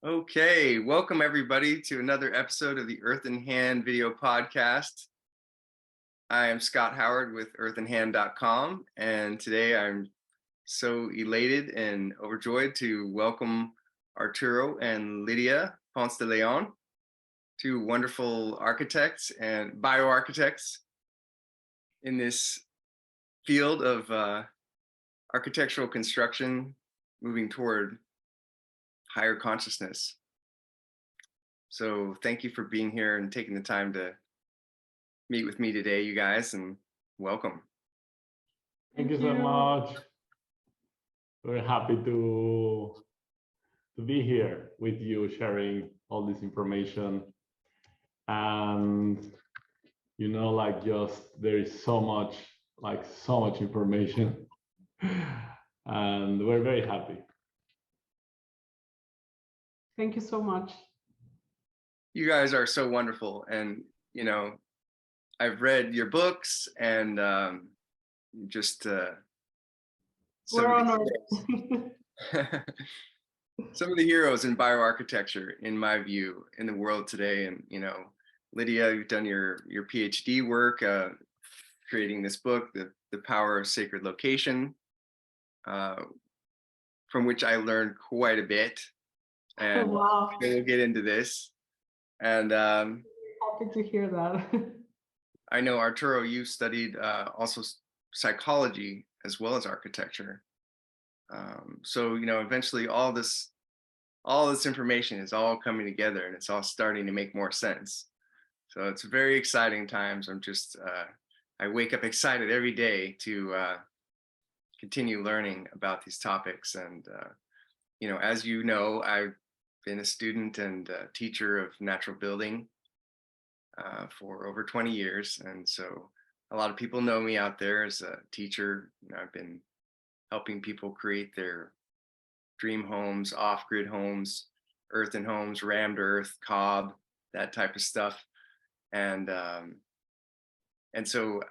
Okay, welcome everybody to another episode of the Earthen Hand video podcast. I am Scott Howard with earthenhand.com, and today I'm so elated and overjoyed to welcome Arturo and Lydia Ponce de Leon, two wonderful architects and bioarchitects in this field of architectural construction, moving toward higher consciousness. So thank you for being here and taking the time to meet with me today, you guys, and welcome. Thank you so much. We're happy to be here with you, sharing all this information. And there is so much information, and we're very happy. Thank you so much. You guys are so wonderful, and I've read your books and we're honored. Some of the heroes in bioarchitecture, in my view, in the world today. And Lydia, you've done your Ph.D. work, creating this book, The Power of Sacred Location, from which I learned quite a bit. And wow. We'll get into this. And happy to hear that. I know, Arturo, you studied also psychology as well as architecture. So eventually all this information is all coming together, and it's all starting to make more sense. So it's very exciting times. I'm just I wake up excited every day to continue learning about these topics. And as you know, I've been a student and teacher of natural building for over 20 years, and so a lot of people know me out there as a teacher. I've been helping people create their dream homes, off-grid homes, earthen homes, rammed earth, cob, that type of stuff. And so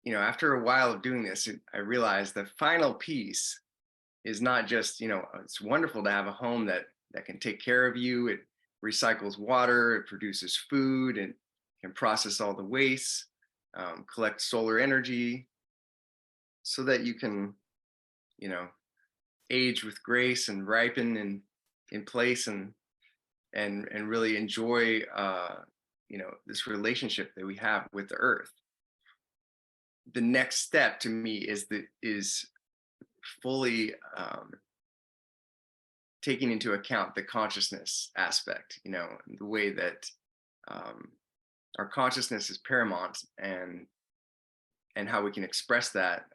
after a while of doing this, I realized the final piece is not just it's wonderful to have a home that can take care of you. It recycles water, it produces food, and can process all the waste, collect solar energy, so that you can age with grace and ripen in place and really enjoy this relationship that we have with the earth. The next step to me is fully taking into account the consciousness aspect, the way that our consciousness is paramount, and how we can express that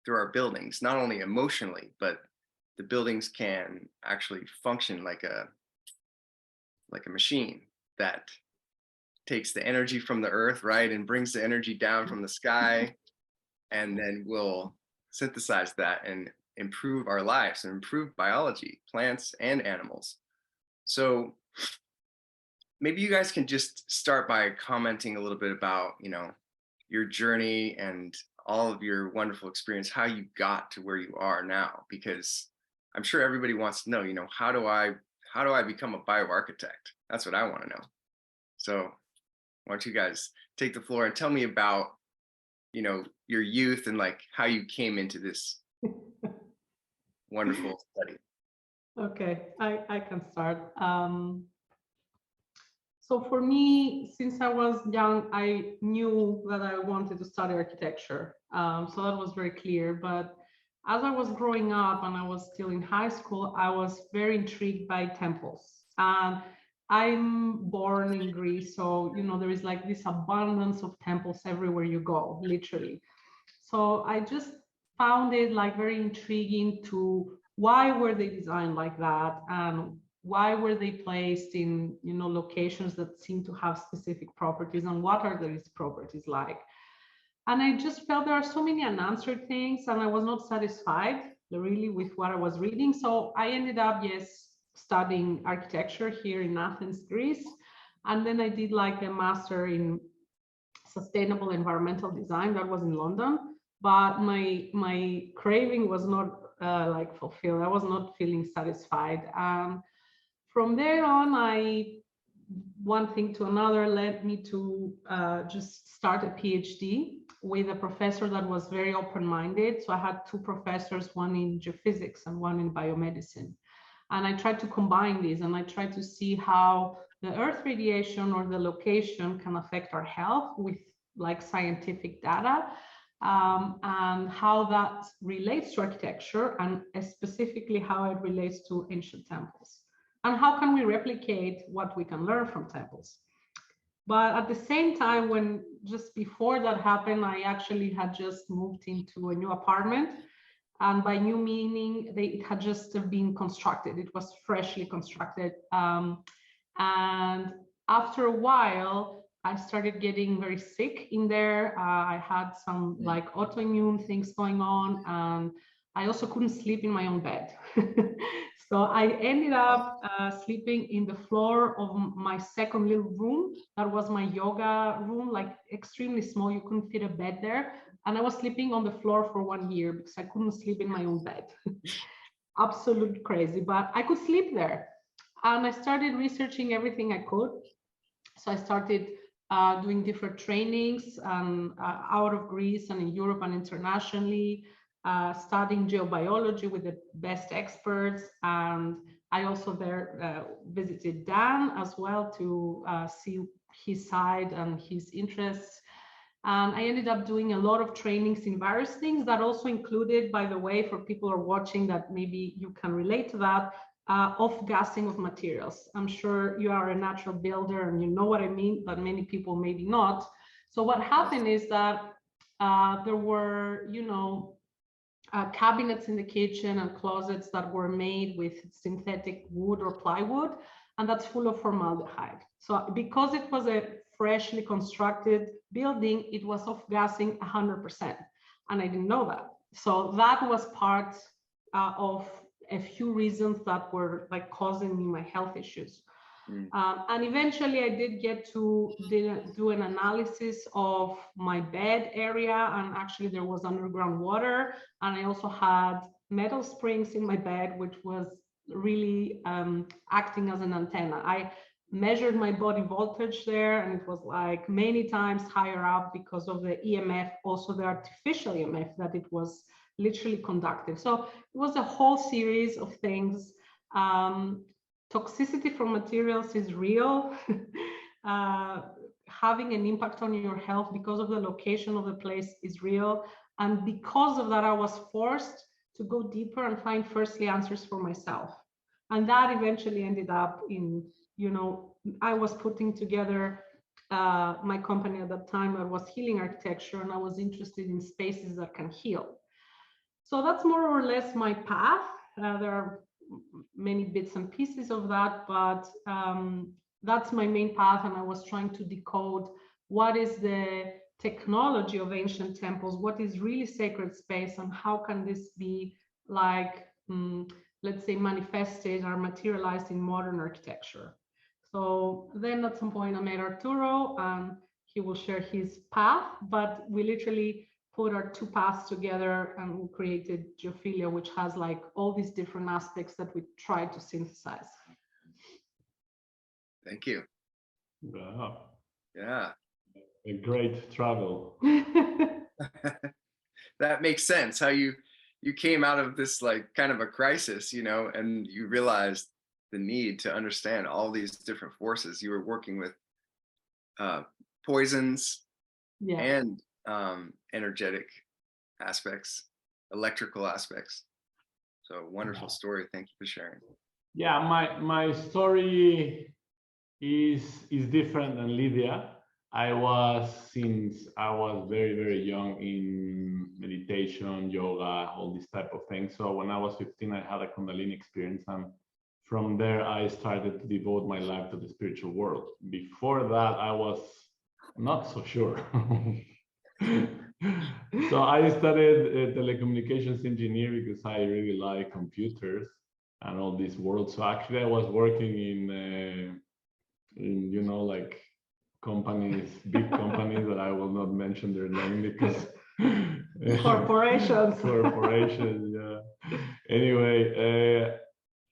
through our buildings, not only emotionally, but the buildings can actually function like a machine that takes the energy from the earth, right, and brings the energy down from the sky, and then will synthesize that and improve our lives and improve biology, plants and animals. So maybe you guys can just start by commenting a little bit about your journey and all of your wonderful experience, how you got to where you are now, because I'm sure everybody wants to know, how do I become a bioarchitect? That's what I want to know. So why don't you guys take the floor and tell me about your youth and how you came into this wonderful study. Okay, I can start. So for me, since I was young, I knew that I wanted to study architecture. So that was very clear. But as I was growing up and I was still in high school, I was very intrigued by temples. And I'm born in Greece, so there is this abundance of temples everywhere you go, literally. So I just found it very intriguing to why were they designed like that, and why were they placed in locations that seem to have specific properties, and what are these properties like? And I just felt there are so many unanswered things, and I was not satisfied really with what I was reading. So I ended up studying architecture here in Athens, Greece, and then I did a master in sustainable environmental design. That was in London, but my craving was not fulfilled. I was not feeling satisfied. from there on, one thing to another led me to just start a PhD with a professor that was very open-minded. So I had two professors, one in geophysics and one in biomedicine. And I tried to combine these, and I tried to see how the Earth radiation or the location can affect our health with like scientific data, and how that relates to architecture, and specifically how it relates to ancient temples. And how can we replicate what we can learn from temples? But at the same time, when just before that happened, I actually had just moved into a new apartment. And by new meaning, it had just been constructed. It was freshly constructed. And after a while, I started getting very sick in there. I had some like autoimmune things going on, and I also couldn't sleep in my own bed. So I ended up sleeping in the floor of my second little room. That was my yoga room, like extremely small. You couldn't fit a bed there. And I was sleeping on the floor for 1 year because I couldn't sleep in my own bed. Absolutely crazy, but I could sleep there. And I started researching everything I could. So I started doing different trainings out of Greece and in Europe and internationally, studying geobiology with the best experts. And I also there visited Dan as well to see his side and his interests. And I ended up doing a lot of trainings in various things that also included, by the way, for people who are watching that maybe you can relate to that, off-gassing of materials. I'm sure you are a natural builder and you know what I mean, but many people maybe not. So what happened is that there were, cabinets in the kitchen and closets that were made with synthetic wood or plywood, and that's full of formaldehyde. So because it was a freshly constructed building, it was off-gassing 100%, and I didn't know that. So that was part of a few reasons that were like causing me my health issues. And eventually I did get to do an analysis of my bed area, and actually there was underground water, and I also had metal springs in my bed, which was really acting as an antenna. I measured my body voltage there, and it was like many times higher up because of the EMF, also the artificial EMF that it was literally conducting. So it was a whole series of things. Toxicity from materials is real. Having an impact on your health because of the location of the place is real. And because of that, I was forced to go deeper and find firstly answers for myself. And that eventually ended up in, I was putting together my company at that time that was healing architecture, and I was interested in spaces that can heal. So that's more or less my path. There are many bits and pieces of that, but that's my main path. And I was trying to decode what is the technology of ancient temples, what is really sacred space, and how can this be like, let's say, manifested or materialized in modern architecture. So then at some point I met Arturo, and he will share his path, but we literally put our two paths together and we created Geophilia, which has like all these different aspects that we try to synthesize. Thank you. Wow. Yeah. A great travel. That makes sense. How you came out of this like kind of a crisis, and you realized the need to understand all these different forces. You were working with poisons, yeah, and energetic aspects, electrical aspects. So wonderful story. Thank you for sharing. Yeah, my story is different than Lydia. Since I was very, very young in meditation, yoga, all these type of things. So when I was 15, I had a Kundalini experience, and from there I started to devote my life to the spiritual world. Before that, I was not so sure. So I studied telecommunications engineering because I really like computers and all this world. So actually I was working in like companies, big companies that I will not mention their name because corporations. Corporations, yeah. Anyway,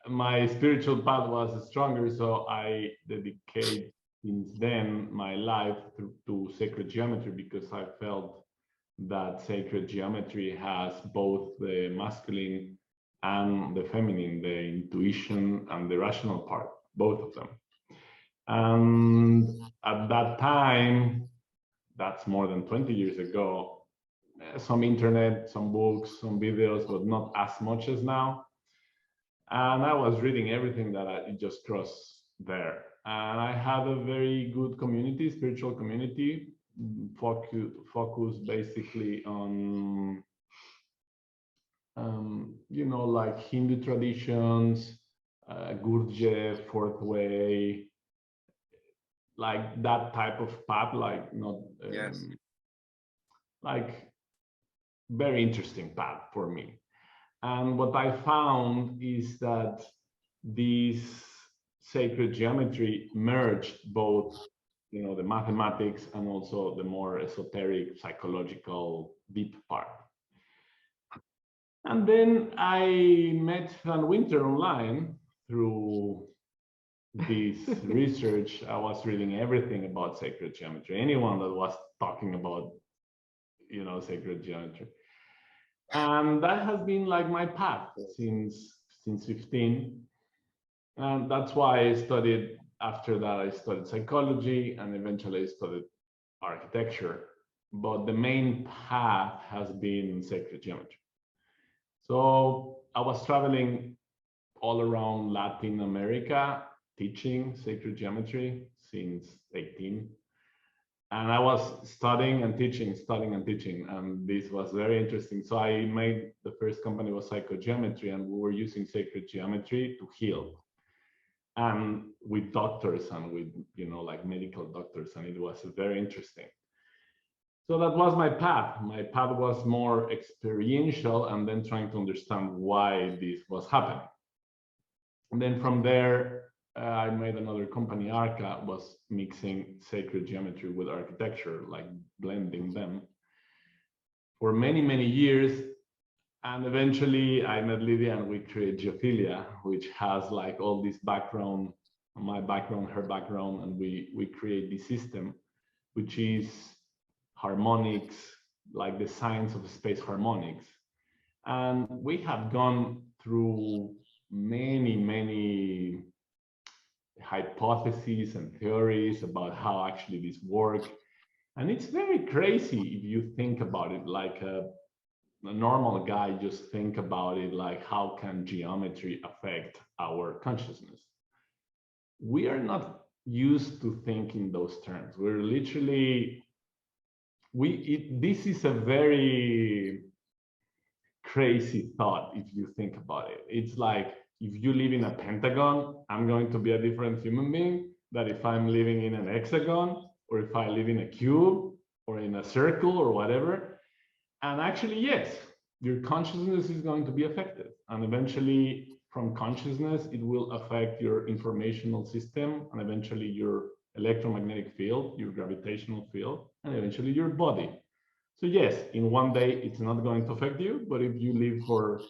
my spiritual path was stronger, so I dedicate since then my life to sacred geometry, because I felt that sacred geometry has both the masculine and the feminine, the intuition and the rational part, both of them. And at that time, that's more than 20 years ago, some internet, some books, some videos, but not as much as now. And I was reading everything that I just crossed there. And I had a very good community, spiritual community, focused basically on, you know, like Hindu traditions, Gurdjieff, Fourth Way, like that type of path, like not, Yes. like very interesting path for me. And what I found is that this sacred geometry merged both, you know, the mathematics and also the more esoteric, psychological, deep part. And then I met Van Winter online through this research. I was reading everything about sacred geometry, anyone that was talking about, you know, sacred geometry. And that has been like my path since 15. And that's why I studied, after that I studied psychology, and eventually I studied architecture. But the main path has been sacred geometry. So I was traveling all around Latin America teaching sacred geometry since 18. And I was studying and teaching, and this was very interesting. So I made, the first company was Psychogeometry, and we were using sacred geometry to heal, and with doctors and with, you know, like medical doctors, and it was very interesting. So that was my path. My path was more experiential, and then trying to understand why this was happening. And then from there, I made another company, Arqka, was mixing sacred geometry with architecture, like blending them for many, many years. And eventually I met Lydia, and we created Geophilia, which has like all this background, my background, her background, and we create this system, which is harmonics, like the science of space harmonics. And we have gone through many, many hypotheses and theories about how actually this works. And it's very crazy if you think about it, like a normal guy just think about it, like how can geometry affect our consciousness? We are not used to thinking those terms. We're literally, this is a very crazy thought if you think about it. It's like, if you live in a pentagon, I'm going to be a different human being than if I'm living in an hexagon, or if I live in a cube or in a circle or whatever. And actually, yes, your consciousness is going to be affected. And eventually from consciousness, it will affect your informational system, and eventually your electromagnetic field, your gravitational field, and eventually your body. So yes, in one day, it's not going to affect you, but if you live for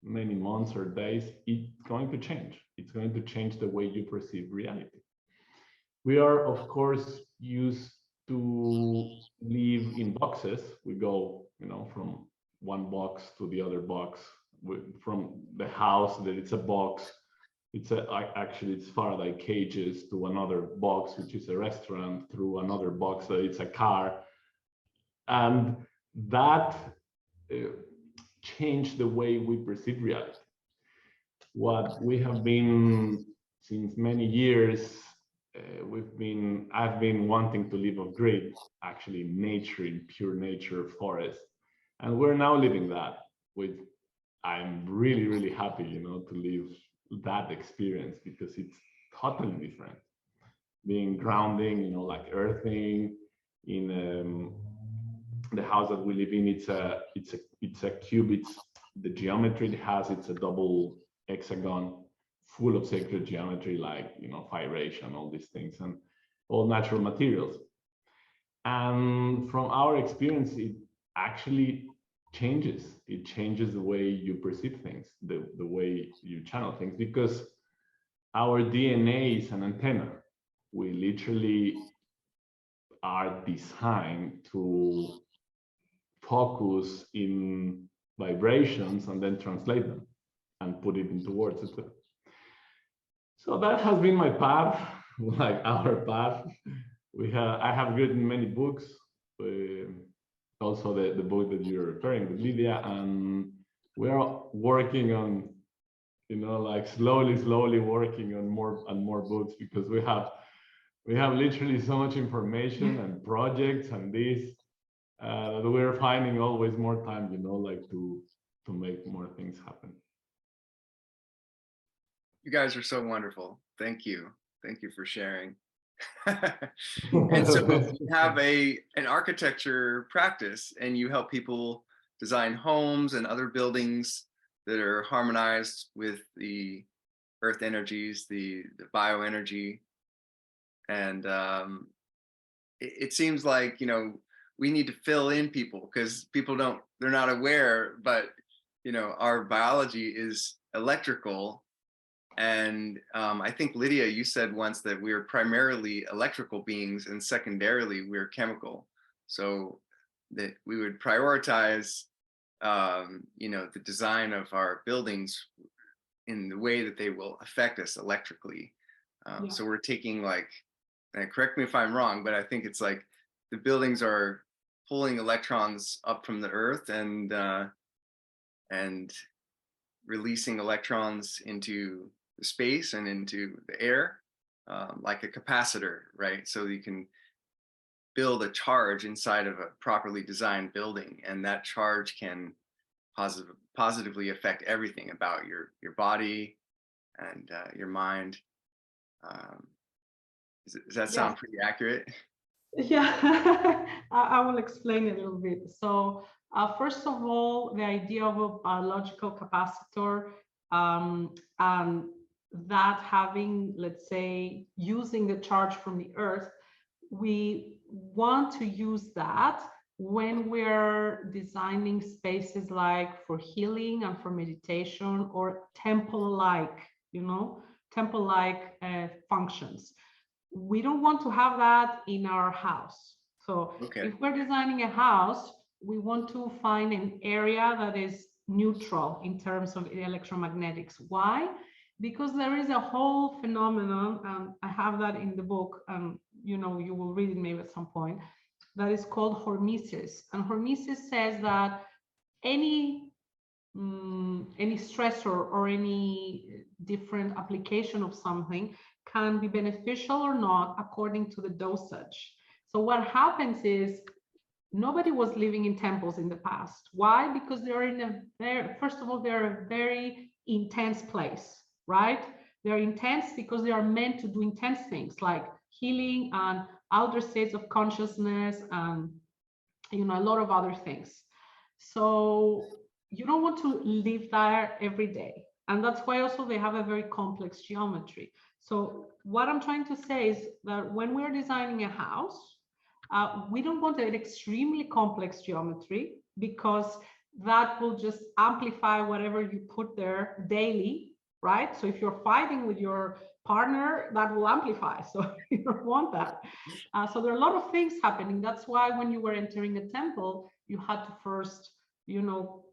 many months or days, it's going to change. It's going to change the way you perceive reality. We are, of course, used to live in boxes. We go, you know, from one box to the other box. From the house, that it's a box. It's actually it's Faraday cages, to another box, which is a restaurant, through another box that it's a car, and that changed the way we perceive reality. What we have been since many years, I've been wanting to live off grid, actually nature, in pure nature, forest, and we're now living that. I'm really, really happy, you know, to live that experience, because it's totally different. Being grounding, you know, like earthing in the house that we live in. It's a cube. It's the geometry it has. It's a double hexagon full of sacred geometry, like, you know, firation, all these things, and all natural materials. And from our experience, it actually changes. It changes the way you perceive things, the way you channel things, because our DNA is an antenna. We literally are designed to focus in vibrations and then translate them and put it into words, etc. So that has been my path, like our path. I have written many books, also the book that you're referring with Lydia, and we're working on, like slowly working on more and more books, because we have literally so much information and projects and this that we're finding always more time, like to make more things happen. You guys are so wonderful. Thank you for sharing. And so you have an architecture practice, and you help people design homes and other buildings that are harmonized with the earth energies, the bioenergy. And it seems like, we need to fill in people, because they're not aware, but our biology is electrical. And I think, Lydia, you said once that we're primarily electrical beings and secondarily we're chemical. So that we would prioritize, the design of our buildings in the way that they will affect us electrically. So we're taking, like, and correct me if I'm wrong, but I think it's like the buildings are pulling electrons up from the earth and releasing electrons into the space and into the air, like a capacitor, right? So you can build a charge inside of a properly designed building, and that charge can positively affect everything about your body and your mind. Does that sound pretty accurate? Yeah, I will explain it a little bit. So first of all, the idea of a biological capacitor, and that having, let's say, using the charge from the earth, we want to use that when we're designing spaces like for healing and for meditation, or temple-like, temple-like functions. We don't want to have that in our house. So if we're designing a house, we want to find an area that is neutral in terms of electromagnetics. Why? Because there is a whole phenomenon, I have that in the book, you will read it maybe at some point, that is called hormesis. And hormesis says that any stressor or any different application of something can be beneficial or not according to the dosage. So what happens is, nobody was living in temples in the past. Why? Because they're first of all, they're a very intense place, right? They're intense because they are meant to do intense things like healing and outer states of consciousness and, a lot of other things. So you don't want to live there every day. And that's why also they have a very complex geometry. So what I'm trying to say is that when we're designing a house, we don't want an extremely complex geometry, because that will just amplify whatever you put there daily, right? So if you're fighting with your partner, that will amplify. So you don't want that. So there are a lot of things happening. That's why when you were entering a temple, you had to first,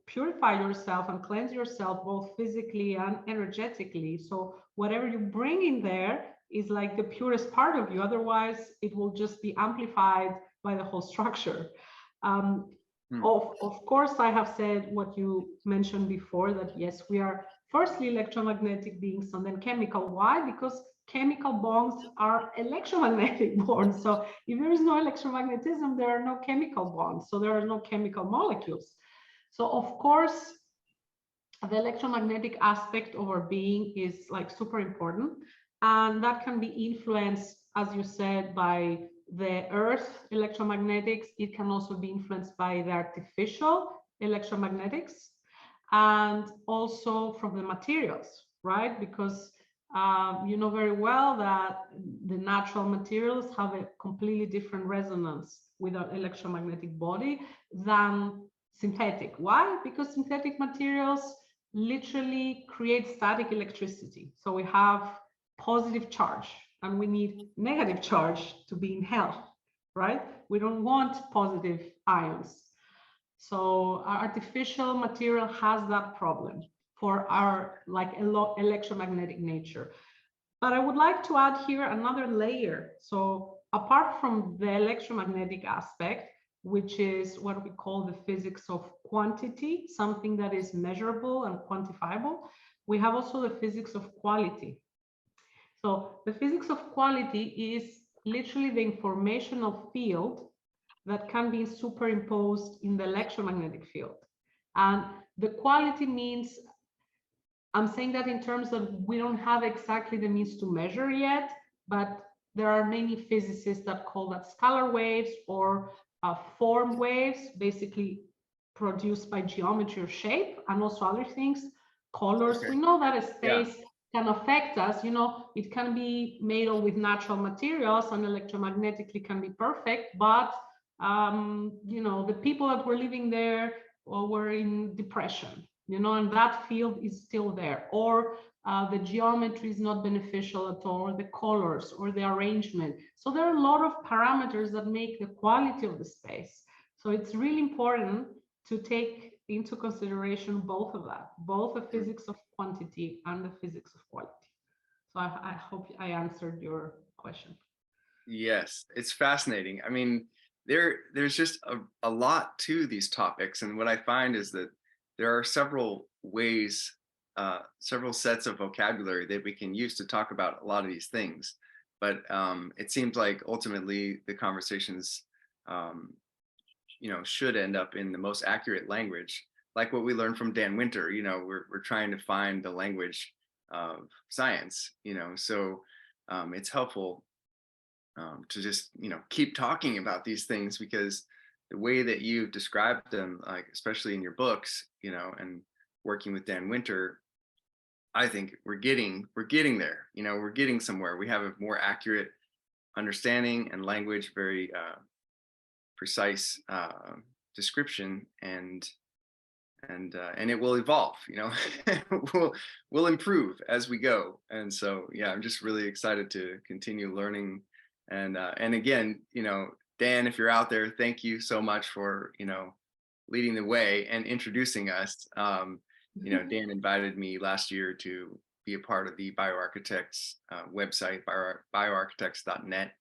purify yourself and cleanse yourself both physically and energetically. So whatever you bring in there is like the purest part of you. Otherwise, it will just be amplified by the whole structure. Of course, I have said what you mentioned before, that yes, we are firstly electromagnetic beings and then chemical. Why? Because chemical bonds are electromagnetic bonds. So if there is no electromagnetism, there are no chemical bonds. So there are no chemical molecules. So of course, the electromagnetic aspect of our being is like super important. And that can be influenced, as you said, by the earth electromagnetics. It can also be influenced by the artificial electromagnetics, and also from the materials, right? Because you know very well that the natural materials have a completely different resonance with our electromagnetic body than synthetic. Why? Because synthetic materials literally create static electricity. So we have positive charge and we need negative charge to be in hell, right? We don't want positive ions. So our artificial material has that problem for our like electromagnetic nature. But I would like to add here another layer. So apart from the electromagnetic aspect, which is what we call the physics of quantity, something that is measurable and quantifiable, we have also the physics of quality. So the physics of quality is literally the informational field that can be superimposed in the electromagnetic field. And the quality means, I'm saying that in terms of we don't have exactly the means to measure yet, but there are many physicists that call that scalar waves or form waves, basically produced by geometry or shape, and also other things, colors. Okay. We know that a space can affect us. You know, it can be made with natural materials and electromagnetically can be perfect, but you know, the people that were living there were in depression, you know, and that field is still there, or the geometry is not beneficial at all, or the colors or the arrangement. So there are a lot of parameters that make the quality of the space. So it's really important to take into consideration both of that, both the physics of quantity and the physics of quality. So I hope I answered your question. Yes, it's fascinating. I mean, there's just a lot to these topics, and what I find is that there are several ways, several sets of vocabulary that we can use to talk about a lot of these things. But it seems like ultimately the conversations, you know, should end up in the most accurate language, like what we learned from Dan Winter. You know, we're trying to find the language of science. You know, so it's helpful to just, you know, keep talking about these things, because the way that you described them, like especially in your books, you know, and working with Dan Winter, I think we're getting there. You know, we're getting somewhere. We have a more accurate understanding and language, very precise description, and it will evolve. You know, we'll improve as we go. And so, yeah, I'm just really excited to continue learning. And again, you know, Dan, if you're out there, thank you so much for, you know, leading the way and introducing us. You know, Dan invited me last year to be a part of the Bioarchitects website, bioarchitects.net,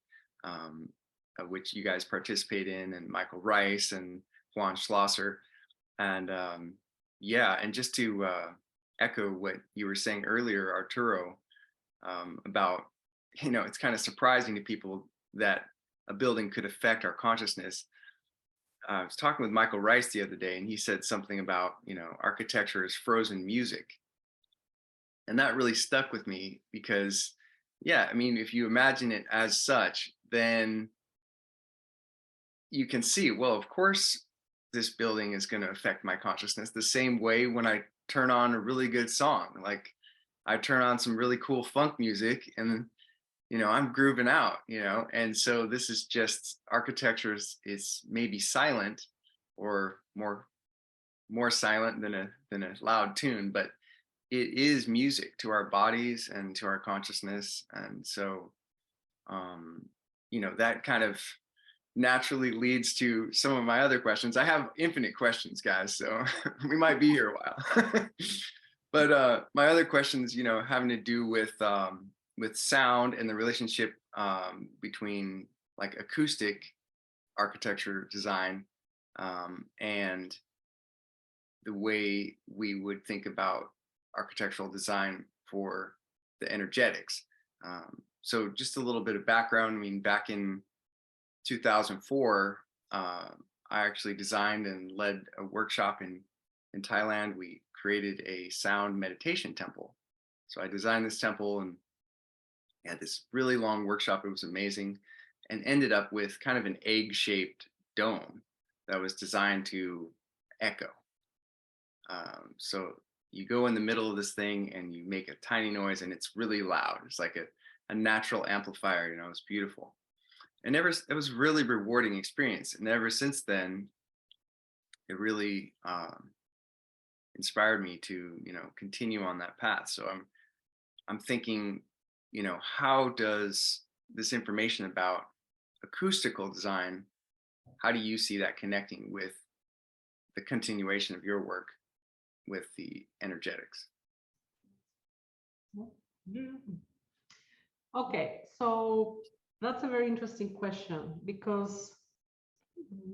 which you guys participate in, and Michael Rice and Juan Schlosser. And yeah, and just to echo what you were saying earlier, Arturo, about, you know, it's kind of surprising to people that a building could affect our consciousness. I was talking with Michael Rice the other day, and he said something about, you know, architecture is frozen music. And that really stuck with me because, yeah, I mean, if you imagine it as such, then you can see, well, of course, this building is going to affect my consciousness the same way when I turn on a really good song. Like I turn on some really cool funk music and, you know, I'm grooving out, you know. And so this is just, architecture is maybe silent, or more silent than a loud tune, but it is music to our bodies and to our consciousness. And so you know, that kind of naturally leads to some of my other questions. I have infinite questions, guys, so we might be here a while. But my other questions, you know, having to do with sound and the relationship between like acoustic architecture design and the way we would think about architectural design for the energetics. So just a little bit of background. I mean, back in 2004, I actually designed and led a workshop in Thailand. We created a sound meditation temple. So I designed this temple and had this really long workshop. It was amazing, and ended up with kind of an egg-shaped dome that was designed to echo. So you go in the middle of this thing and you make a tiny noise, and it's really loud. It's like a natural amplifier, you know. It's beautiful. And it was a really rewarding experience. And ever since then, it really inspired me to, continue on that path. So I'm thinking, how does this information about acoustical design, how do you see that connecting with the continuation of your work with the energetics? Okay, so that's a very interesting question, because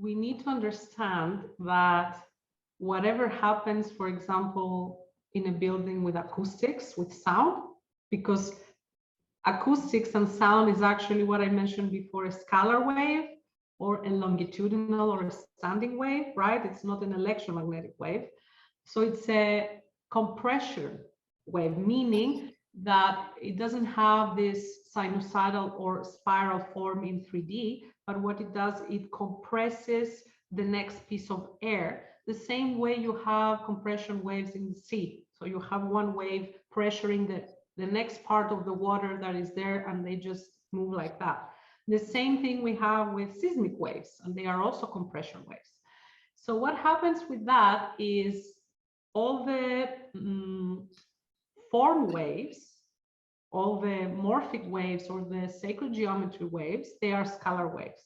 we need to understand that whatever happens, for example, in a building with acoustics, with sound, because acoustics and sound is actually what I mentioned before, a scalar wave or a longitudinal or a standing wave, right? It's not an electromagnetic wave. So it's a compression wave, meaning that it doesn't have this sinusoidal or spiral form in 3D, but what it does, it compresses the next piece of air, the same way you have compression waves in the sea. So you have one wave pressuring the next part of the water that is there, and they just move like that. The same thing we have with seismic waves, and they are also compression waves. So what happens with that is all the form waves, all the morphic waves or the psychogeometry waves, they are scalar waves.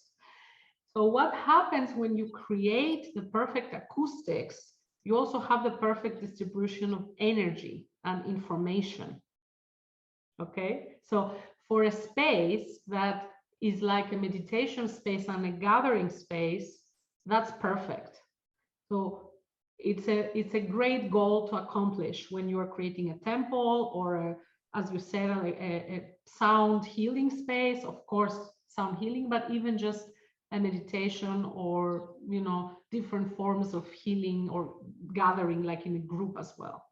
So what happens when you create the perfect acoustics, you also have the perfect distribution of energy and information. Okay, so for a space that is like a meditation space and a gathering space, that's perfect. So it's a great goal to accomplish when you are creating a temple or as you said, a sound healing space. Of course, sound healing, but even just a meditation or different forms of healing or gathering, like in a group as well.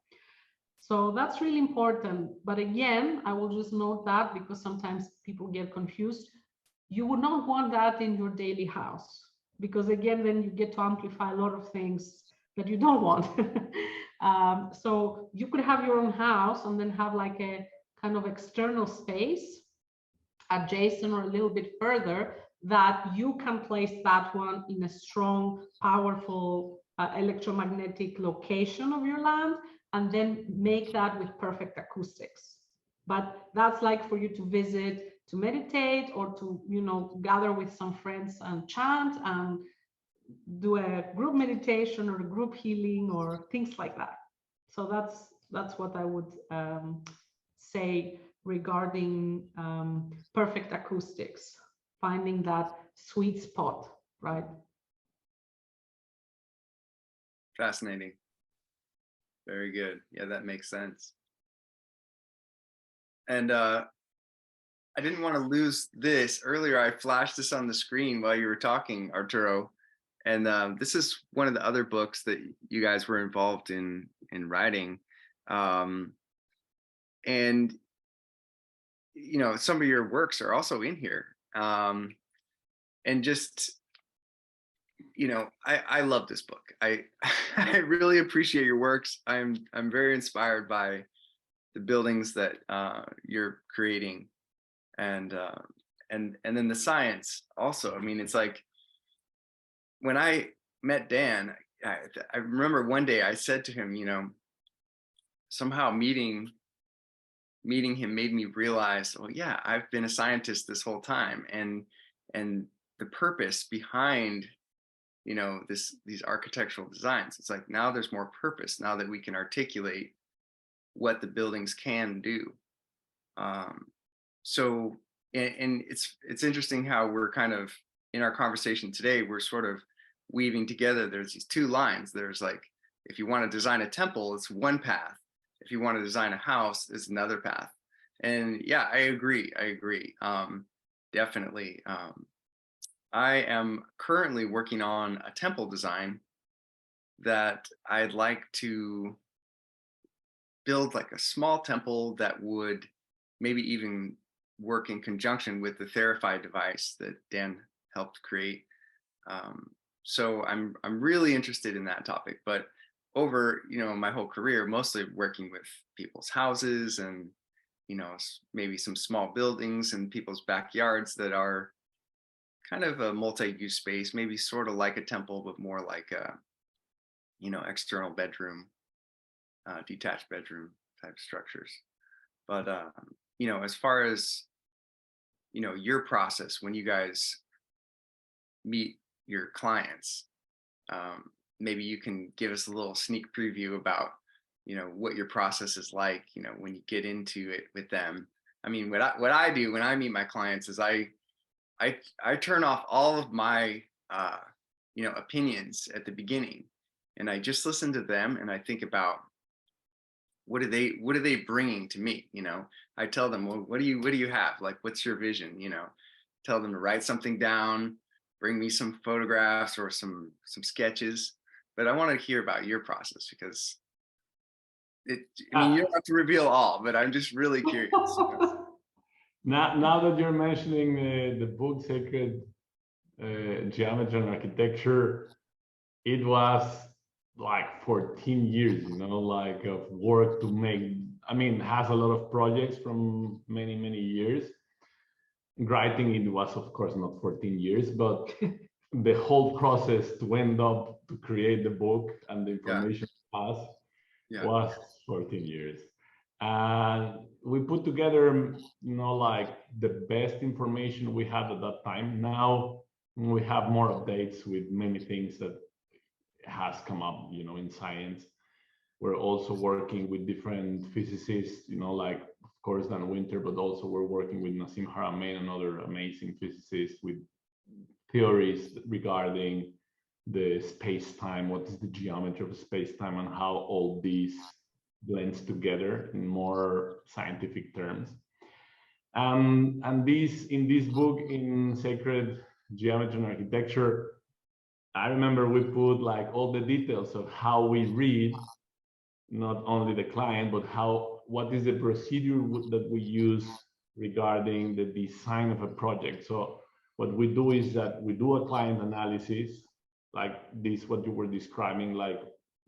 So that's really important. But again, I will just note that because sometimes people get confused. You would not want that in your daily house, because again, then you get to amplify a lot of things that you don't want. So you could have your own house and then have like a kind of external space adjacent or a little bit further that you can place that one in a strong, powerful electromagnetic location of your land, and then make that with perfect acoustics. But that's like for you to visit, to meditate, or to gather with some friends and chant and do a group meditation or a group healing or things like that. So that's what I would say regarding perfect acoustics, finding that sweet spot, right? Fascinating. Very good. Yeah, that makes sense. And I didn't want to lose this. Earlier, I flashed this on the screen while you were talking, Arturo. And this is one of the other books that you guys were involved in writing. And some of your works are also in here. And just I love this book. I I really appreciate your works. I'm very inspired by the buildings that you're creating, and then the science also. I mean, it's like when I met Dan, I remember one day I said to him, somehow meeting him made me realize, oh yeah, I've been a scientist this whole time, and the purpose behind these architectural designs. It's like now there's more purpose now that we can articulate what the buildings can do. So, and it's interesting how we're kind of in our conversation today, we're sort of weaving together. There's these two lines. There's like, if you want to design a temple, it's one path. If you want to design a house, it's another path. And yeah, I agree. Definitely. I am currently working on a temple design that I'd like to build, like a small temple that would maybe even work in conjunction with the Therify device that Dan helped create. So I'm really interested in that topic, but over my whole career, mostly working with people's houses and maybe some small buildings in people's backyards that are kind of a multi-use space, maybe sort of like a temple, but more like external bedroom, detached bedroom type structures. But, as far as, your process when you guys meet your clients, maybe you can give us a little sneak preview about, what your process is like, when you get into it with them. I mean, what I do when I meet my clients is I turn off all of my, opinions at the beginning, and I just listen to them and I think about what are they bringing to me. I tell them, well, what do you have, like, what's your vision? Tell them to write something down, bring me some photographs or some sketches, but I want to hear about your process, because you don't have to reveal all, but I'm just really curious. Now that you're mentioning the book Sacred Geometry and Architecture, it was like 14 years, like of work to make. I mean, it has a lot of projects from many, many years. Writing it was, of course, not 14 years, but the whole process to end up to create the book and the information was 14 years. And we put together, like the best information we had at that time. Now we have more updates with many things that has come up, in science. We're also working with different physicists, like, of course, Dan Winter, but also we're working with Nassim Haramein and other amazing physicists with theories regarding the space-time, what is the geometry of space-time, and how all these blends together in more scientific terms. And in this book, in Sacred Geometry and Architecture, I remember we put like all the details of how we read, not only the client, but what is the procedure that we use regarding the design of a project. So what we do is that we do a client analysis, like this, what you were describing, like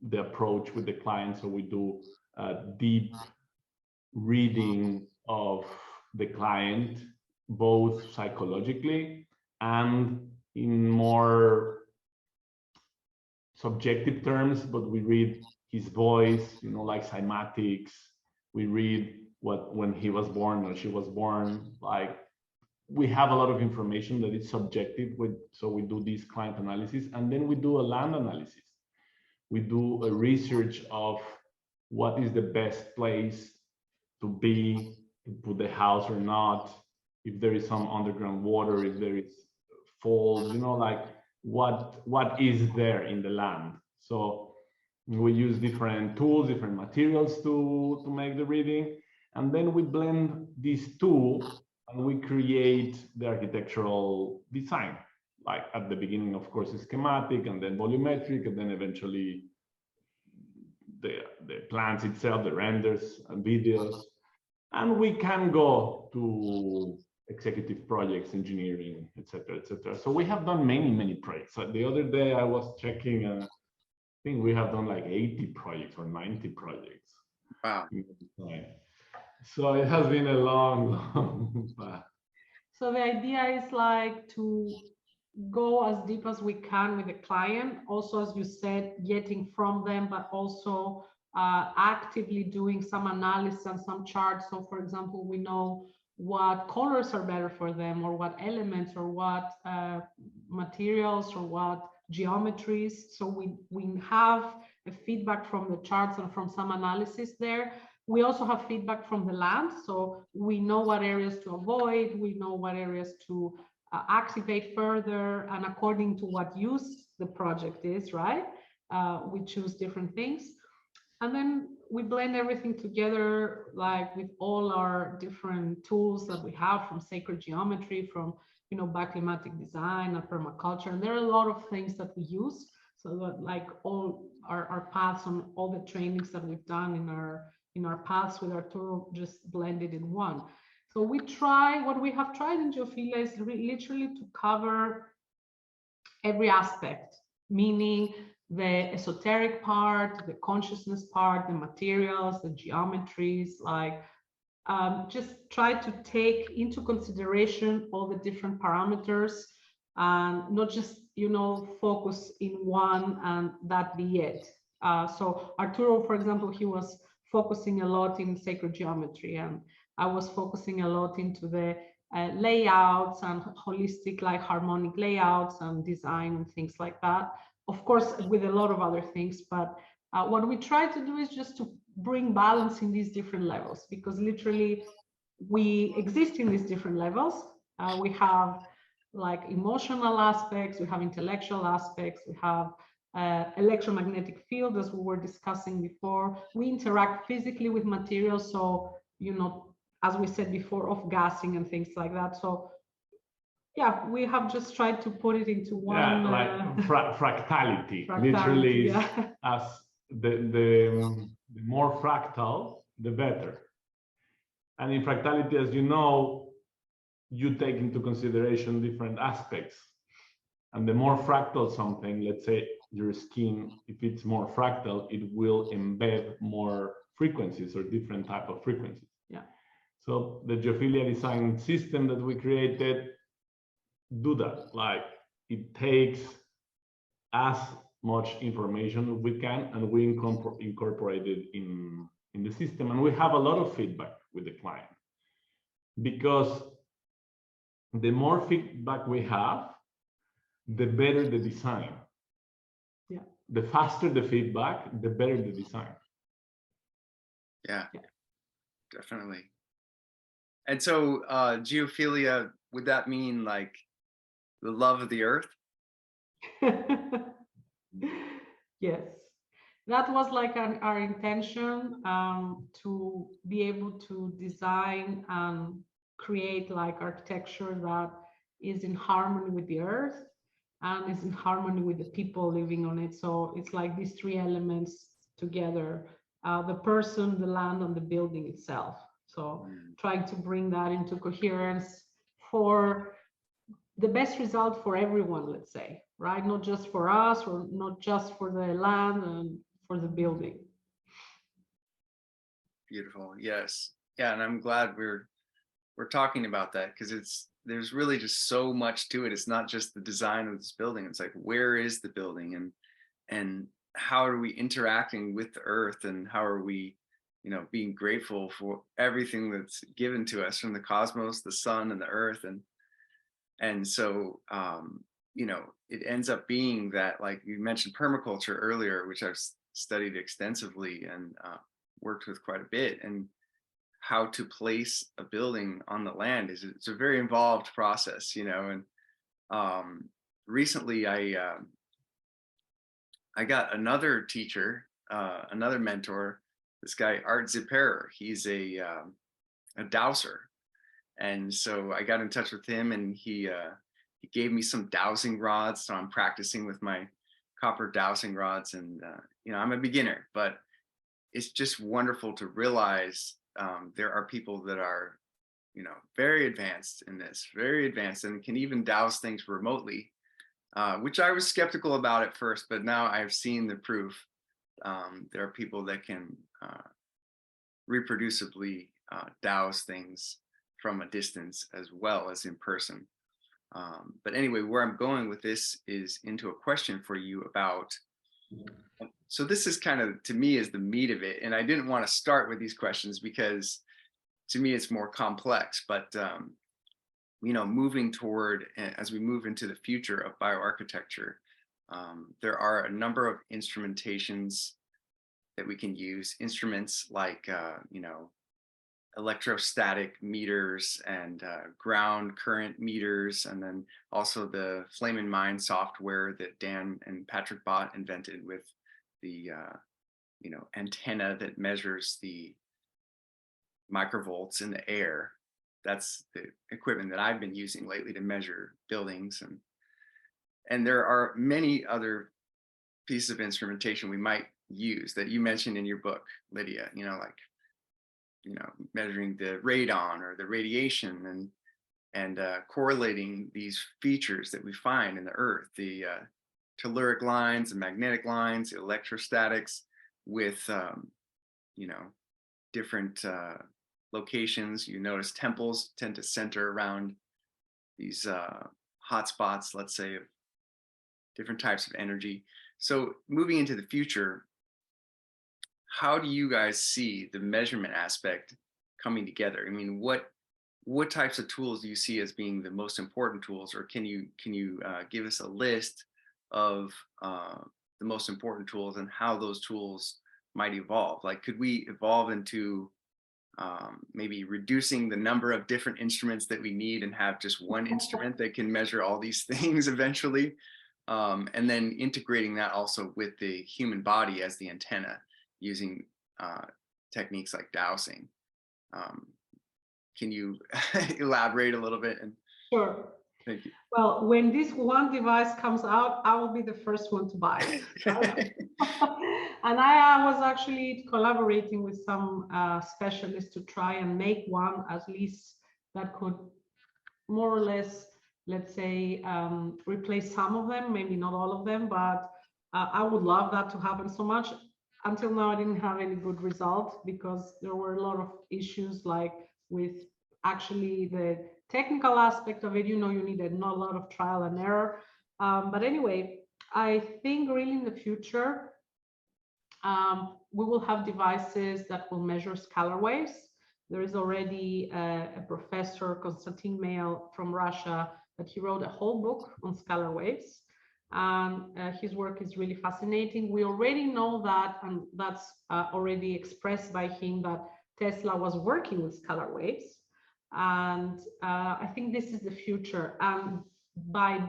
the approach with the client. So we do a deep reading of the client, both psychologically and in more subjective terms, but we read his voice, like cymatics. We read when he was born or she was born. Like, we have a lot of information that is subjective. So we do this client analysis, and then we do a land analysis. We do a research of what is the best place to be, to put the house or not, if there is some underground water, if there is falls, like what is there in the land. So we use different tools, different materials to make the reading, and then we blend these two and we create the architectural design. Like at the beginning, of course, a schematic, and then volumetric, and then eventually the plans itself, the renders and videos. And we can go to executive projects, engineering, etc., etc. So we have done many, many projects. So the other day I was checking, I think we have done like 80 projects or 90 projects. Wow. So it has been a long, long path. So the idea is like to go as deep as we can with the client. Also, as you said, getting from them, but also actively doing some analysis and some charts. So for example, we know what colors are better for them, or what elements, or what materials, or what geometries. So we have a feedback from the charts and from some analysis there. We also have feedback from the land, so we know what areas to avoid, we know what areas to activate further, and according to what use the project is, right? We choose different things. And then we blend everything together, like with all our different tools that we have, from sacred geometry, from bioclimatic design and permaculture. And there are a lot of things that we use, so that like all our paths on all the trainings that we've done in our paths with Arturo, just blended in one. So what we have tried in Geophilia is literally to cover every aspect, meaning the esoteric part, the consciousness part, the materials, the geometries, like just try to take into consideration all the different parameters, and not just focus in one and that be it. So Arturo, for example, he was focusing a lot in sacred geometry, and I was focusing a lot into the layouts and holistic, like harmonic layouts and design and things like that. Of course, with a lot of other things, but what we try to do is just to bring balance in these different levels, because literally we exist in these different levels. We have like emotional aspects, we have intellectual aspects, we have electromagnetic field, as we were discussing before. We interact physically with materials, so, you know, as we said before, of gassing and things like that. So yeah, we have just tried to put it into one. Yeah, like fractality. Fractality, Literally, yeah. as the more fractal, the better. And in fractality, as you know, you take into consideration different aspects. And the more fractal something, let's say your skin, if it's more fractal, it will embed more frequencies or different type of frequencies. Yeah. So the Geophilia design system that we created do that. Like, it takes as much information we can, and we incorporate it in the system. And we have a lot of feedback with the client, because the more feedback we have, the better the design. Yeah. The faster the feedback, the better the design. Yeah, definitely. And so geophilia, would that mean like the love of the earth? Yes, that was like our intention, to be able to design and create like architecture that is in harmony with the earth and is in harmony with the people living on it. So it's like these three elements together, the person, the land, and the building itself. So trying to bring that into coherence for the best result for everyone, let's say, right? Not just for us, or not just for the land and for the building. Beautiful. Yes. Yeah, and I'm glad we're talking about that, because there's really just so much to it. It's not just the design of this building. It's like, where is the building, and how are we interacting with the earth, and how are we, you know, being grateful for everything that's given to us from the cosmos, the sun and the earth. And so you know, it ends up being that, like you mentioned permaculture earlier, which I've studied extensively and worked with quite a bit, and how to place a building on the land it's a very involved process, you know. And recently I got another teacher, another mentor, this guy Art Zipperer. He's a dowser, and so I got in touch with him, and he gave me some dowsing rods. So I'm practicing with my copper dowsing rods, and you know, I'm a beginner, but it's just wonderful to realize there are people that are, you know, very advanced in this, very advanced, and can even douse things remotely, which I was skeptical about at first, but now I've seen the proof. There are people that can reproducibly douse things from a distance as well as in person. But anyway, where I'm going with this is into a question for you about, so this is kind of, to me, is the meat of it. And I didn't want to start with these questions because to me, it's more complex, but you know, moving toward, as we move into the future of bioarchitecture, there are a number of instrumentations that we can use. Instruments like, you know, electrostatic meters and ground current meters, and then also the Flame in Mind software that Dan and Patrick Bott invented with the you know, antenna that measures the microvolts in the air. That's the equipment that I've been using lately to measure buildings, and there are many other pieces of instrumentation we might use that you mentioned in your book, Lydia. You know, like, you know, measuring the radon or the radiation, and correlating these features that we find in the earth, the telluric lines, the magnetic lines, the electrostatics, with you know, different locations. You notice temples tend to center around these hotspots, let's say, of different types of energy. So moving into the future, how do you guys see the measurement aspect coming together? I mean, what types of tools do you see as being the most important tools, or can you give us a list of the most important tools and how those tools might evolve? Like, could we evolve into maybe reducing the number of different instruments that we need and have just one instrument that can measure all these things eventually? And then integrating that also with the human body as the antenna using techniques like dowsing. Can you elaborate a little bit? And Sure. thank you. Well, when this one device comes out, I will be the first one to buy it. And I was actually collaborating with some specialists to try and make one at least that could more or less, let's say, replace some of them, maybe not all of them, but I would love that to happen so much. Until now, I didn't have any good results because there were a lot of issues like with actually the technical aspect of it. You know, you needed not a lot of trial and error. But anyway, I think really in the future, we will have devices that will measure scalar waves. There is already a professor, Konstantin Mail from Russia, that he wrote a whole book on scalar waves. His work is really fascinating. We already know that, and that's already expressed by him, that Tesla was working with scalar waves. And I think this is the future. And by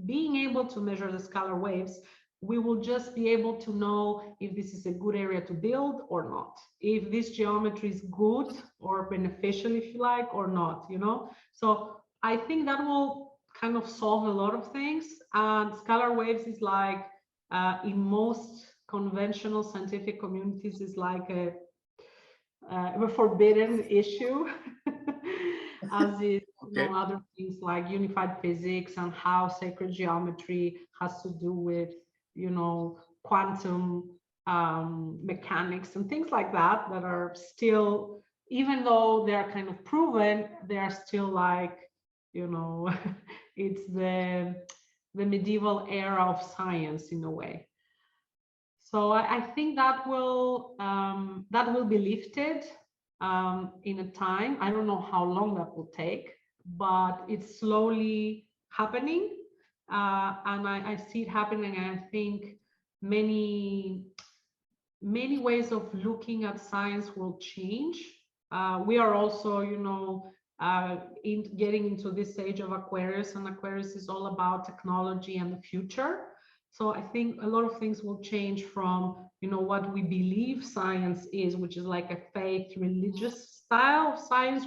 being able to measure the scalar waves, we will just be able to know if this is a good area to build or not, if this geometry is good or beneficial, if you like, or not, you know. So I think that will kind of solve a lot of things. And scalar waves is like, in most conventional scientific communities, is like a forbidden issue, as is other things like unified physics and how sacred geometry has to do with, you know, quantum mechanics and things like that, that are still, even though they're kind of proven, they are still like, you know, it's the medieval era of science in a way. So I think that will be lifted in a time. I don't know how long that will take, but it's slowly happening. And I see it happening, and I think many ways of looking at science will change. We are also, you know, getting into this age of Aquarius, and Aquarius is all about technology and the future. So I think a lot of things will change from, you know, what we believe science is, which is like a faith, religious style of science,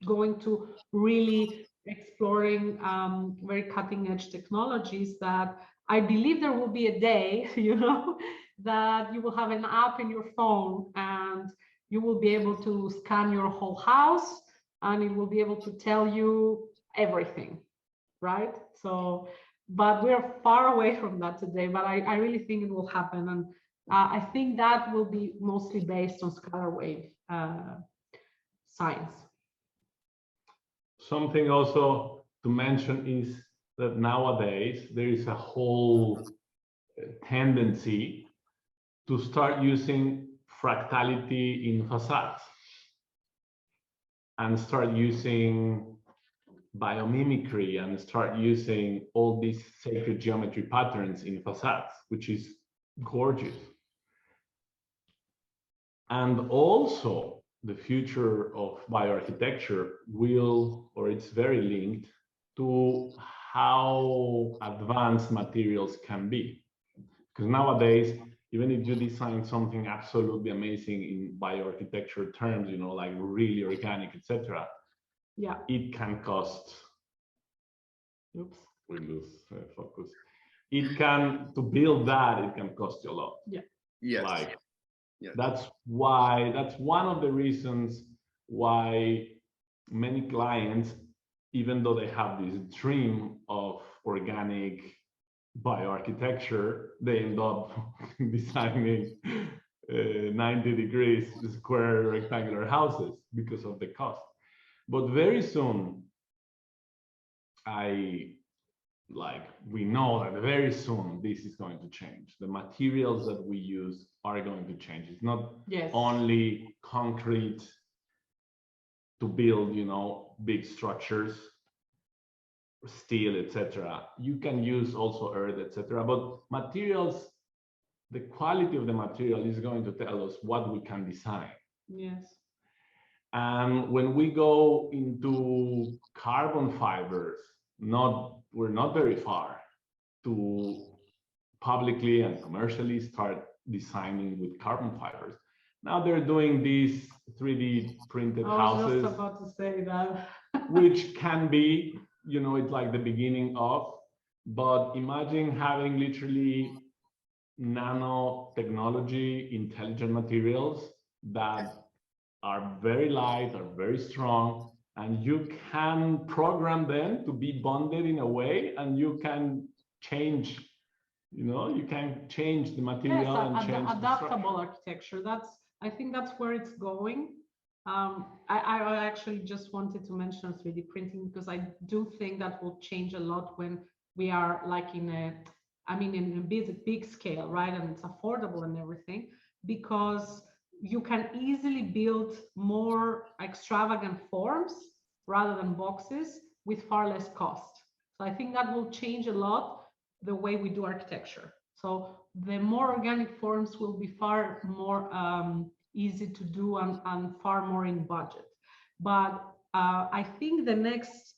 going to really exploring very cutting edge technologies that I believe there will be a day, you know, that you will have an app in your phone and you will be able to scan your whole house and it will be able to tell you everything, right? So, but we're far away from that today, but I really think it will happen. And I think that will be mostly based on scalar wave science. Something also to mention is that nowadays there is a whole tendency to start using fractality in facades and start using biomimicry and start using all these sacred geometry patterns in facades, which is gorgeous. And also the future of bioarchitecture will, or it's very linked to how advanced materials can be. Because nowadays, even if you design something absolutely amazing in bioarchitecture terms, you know, like really organic, etc., yeah, it can cost. Oops, we lose focus. It can, to build that, it can cost you a lot. Yeah. Yes. Like, yes. that's one of the reasons why many clients, even though they have this dream of organic bioarchitecture, they end up designing 90 degrees square rectangular houses because of the cost. But very soon, I like we know that very soon this is going to change. The materials that we use are going to change. It's not only concrete to build, you know, big structures, steel, etc. You can use also earth, etc. But materials, the quality of the material is going to tell us what we can design. Yes. And when we go into carbon fibers, we're not very far to publicly and commercially start designing with carbon fibers. Now they're doing these 3D printed houses. I was just about to say that. Which can be, you know, it's like the beginning of, but imagine having literally nanotechnology, intelligent materials that are very light, are very strong, and you can program them to be bonded in a way, and you can change, you know, you can change the material and change adaptable architecture. I think that's where it's going. I actually just wanted to mention 3D printing because I do think that will change a lot when we are like in a big scale, right? And it's affordable and everything, because you can easily build more extravagant forms rather than boxes with far less cost. So I think that will change a lot the way we do architecture. So the more organic forms will be far more easy to do and far more in budget. But I think the next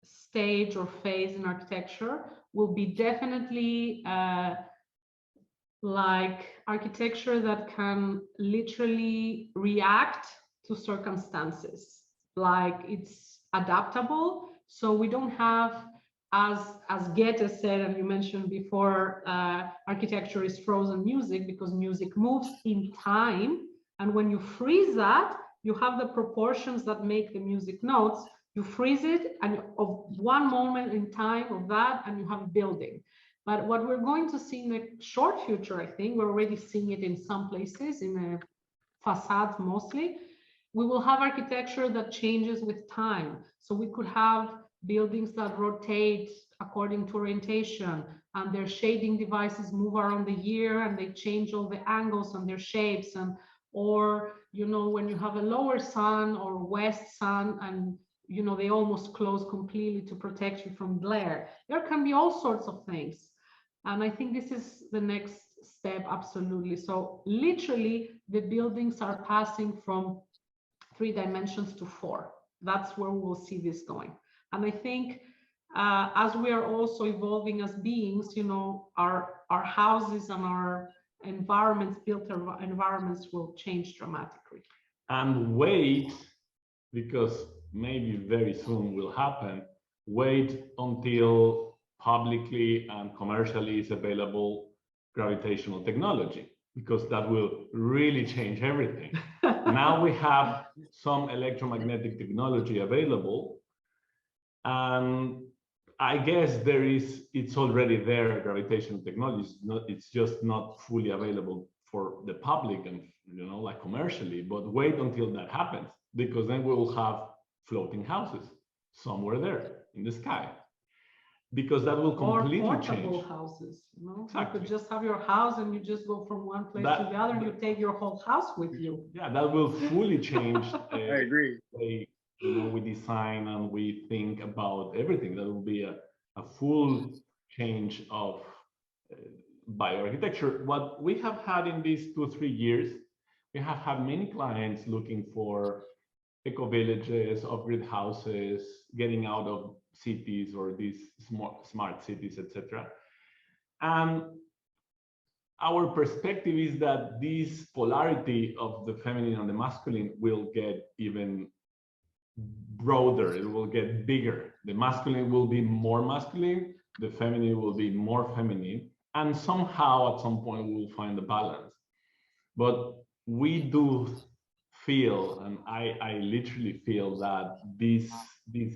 stage or phase in architecture will be definitely like architecture that can literally react to circumstances. Like it's adaptable, so we don't have, as Goethe said, and you mentioned before, architecture is frozen music because music moves in time, and when you freeze that, you have the proportions that make the music notes. You freeze it, and of one moment in time of that, and you have a building. But what we're going to see in the short future, I think, we're already seeing it in some places, in facades mostly, we will have architecture that changes with time. So we could have buildings that rotate according to orientation, and their shading devices move around the year, and they change all the angles and their shapes. And or, you know, when you have a lower sun or west sun, and you know, they almost close completely to protect you from glare. There can be all sorts of things. And I think this is the next step, absolutely. So literally, the buildings are passing from 3 dimensions to 4. That's where we will see this going. And I think as we are also evolving as beings, you know, our houses and our environments, built environments, will change dramatically. And wait, because maybe very soon will happen, wait until publicly and commercially is available gravitational technology, because that will really change everything. Now we have some electromagnetic technology available, and I guess it's already there, gravitational technology. It's just not fully available for the public and, you know, like commercially, but wait until that happens, because then we will have floating houses somewhere there in the sky, because that will completely or portable change. Houses, you know, Exactly. You could just have your house and you just go from one place to the other, and you take your whole house with you. Yeah, that will fully change. I agree. You know, we design and we think about everything. That will be a full change of bioarchitecture. What we have had in these 2 or 3 years, we have had many clients looking for eco-villages, off-grid houses, getting out of cities or these smart cities, etc. And our perspective is that this polarity of the feminine and the masculine will get even broader, it will get bigger. The masculine will be more masculine, the feminine will be more feminine, and somehow at some point we will find the balance. But we do feel, and I literally feel, that this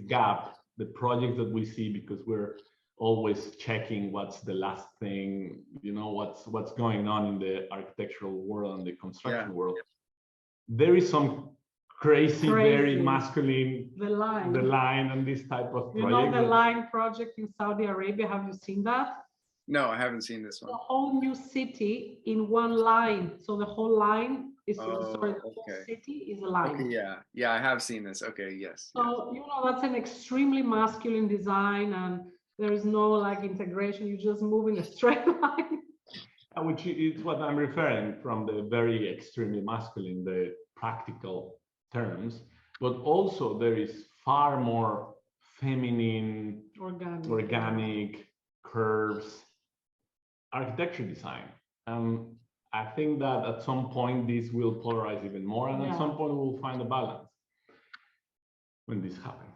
gap, the projects that we see, because we're always checking what's the last thing, you know, what's going on in the architectural world and the construction world, there is some crazy, very Crazy. masculine, The line. the line and this type of You know project. the line project in Saudi Arabia? Have you seen that? No, I haven't seen this The one. whole new city in one line. So the whole line is Oh, sorry, the whole okay. city is a line. Okay, yeah, I have seen this. Okay, yes. So you know that's an extremely masculine design, and there is no like integration. You just move in a straight line. Which is what I'm referring from the very extremely masculine, the practical terms, but also there is far more feminine, organic curves, architecture design. I think that at some point this will polarize even more, and at some point we'll find a balance when this happens.